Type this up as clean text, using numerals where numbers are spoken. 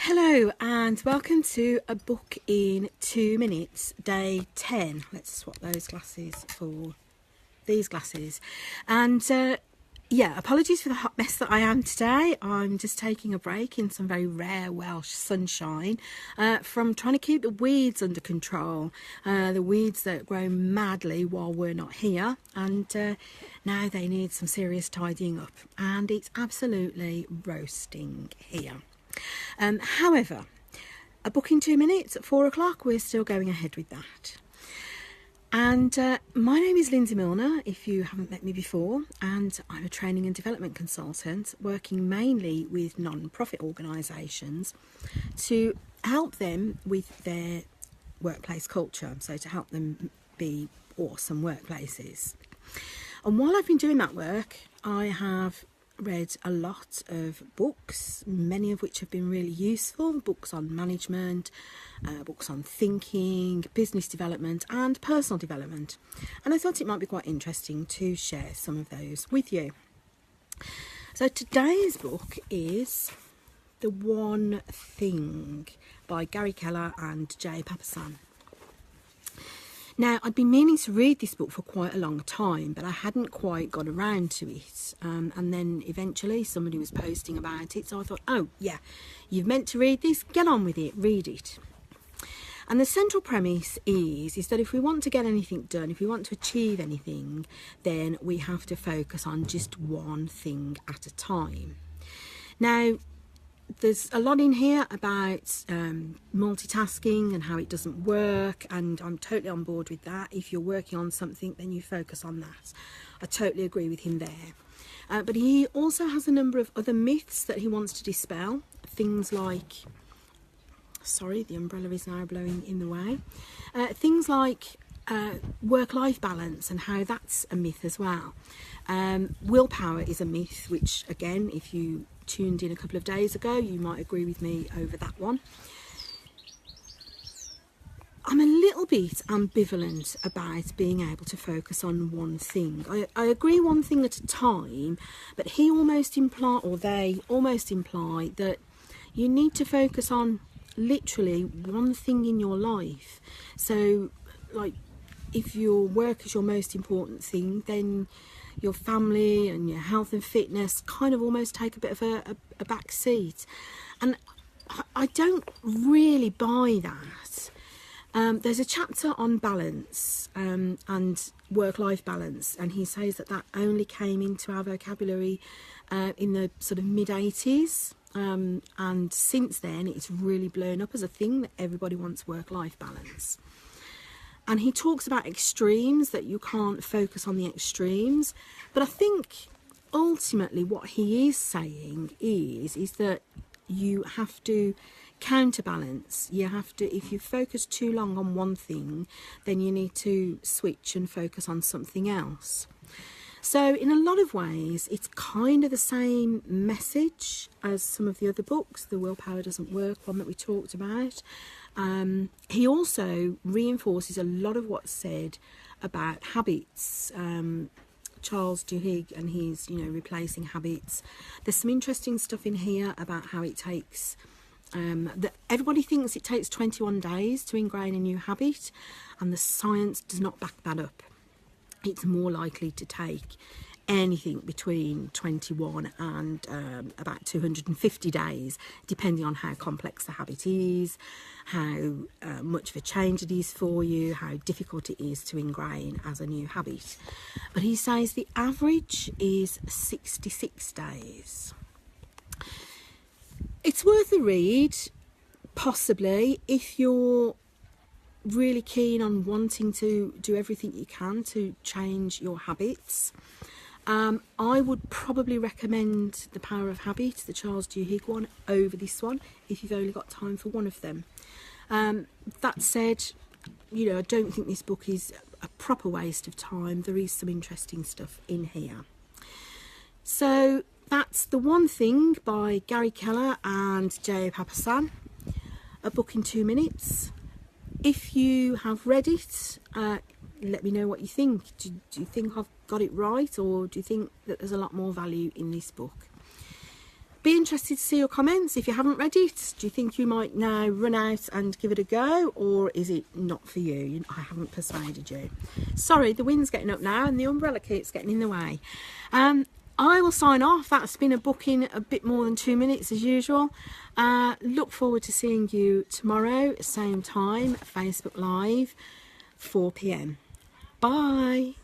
Hello and welcome to A Book in 2 Minutes, day 10. Let's swap those glasses for these glasses. And apologies for the hot mess that I am today. I'm just taking a break in some very rare Welsh sunshine from trying to keep the weeds under control. The weeds that grow madly while we're not here, and now they need some serious tidying up, and it's absolutely roasting here. However, A Book in 2 Minutes at 4 o'clock, we're still going ahead with that. And my name is Lindsay Milner, if you haven't met me before, and I'm a training and development consultant working mainly with non-profit organisations to help them with their workplace culture, so to help them be awesome workplaces. And while I've been doing that work, I have read a lot of books, many of which have been really useful, books on management, books on thinking, business development and personal development, and I thought it might be quite interesting to share some of those with you. So today's book is The One Thing by Gary Keller and Papasan. Now, I'd been meaning to read this book for quite a long time, but I hadn't quite got around to it. And then eventually somebody was posting about it, so I thought, oh yeah, you've meant to read this, get on with it, read it. And the central premise is that if we want to get anything done, if we want to achieve anything, then we have to focus on just one thing at a time. Now, there's a lot in here about multitasking and how it doesn't work, and I'm totally on board with that. If you're working on something, then you focus on that. I totally agree with him there. But he also has a number of other myths that he wants to dispel. Things like, sorry, the umbrella is now blowing in the way. Things like work-life balance and how that's a myth as well. Willpower is a myth, which again, if you tuned in a couple of days ago, you might agree with me over that one. I'm a little bit ambivalent about being able to focus on one thing. I agree one thing at a time, but he almost imply, or they almost imply, that you need to focus on literally one thing in your life. So, like, if your work is your most important thing, then your family and your health and fitness kind of almost take a bit of a back seat. And I don't really buy that. There's a chapter on balance and work-life balance, and he says that only came into our vocabulary in the sort of mid-80s. And since then, it's really blown up as a thing that everybody wants work-life balance. And he talks about extremes, that you can't focus on the extremes. But I think ultimately what he is saying is that you have to counterbalance. You have to, if you focus too long on one thing, then you need to switch and focus on something else. So in a lot of ways, it's kind of the same message as some of the other books, The Willpower Doesn't Work, one that we talked about. He also reinforces a lot of what's said about habits. Charles Duhigg and his, replacing habits. There's some interesting stuff in here about how it takes, that everybody thinks it takes 21 days to ingrain a new habit, and the science does not back that up. It's more likely to take anything between 21 and about 250 days, depending on how complex the habit is, how much of a change it is for you, how difficult it is to ingrain as a new habit. But he says the average is 66 days. It's worth a read, possibly, if you're really keen on wanting to do everything you can to change your habits. I would probably recommend The Power of Habit, the Charles Duhigg one, over this one if you've only got time for one of them. That said, I don't think this book is a proper waste of time. There is some interesting stuff in here. So that's The One Thing by Gary Keller and Papasan. A Book in 2 Minutes. If you have read it, let me know what you think. Do you think I've got it right, or do you think that there's a lot more value in this book? be interested to see your comments. If you haven't read it, do you think you might now run out and give it a go, or is it not for you? I haven't persuaded you. Sorry, the wind's getting up now and the umbrella keeps getting in the way. I will sign off. That's been a book in a bit more than 2 minutes as usual. Look forward to seeing you tomorrow, same time, Facebook Live, 4 p.m. Bye.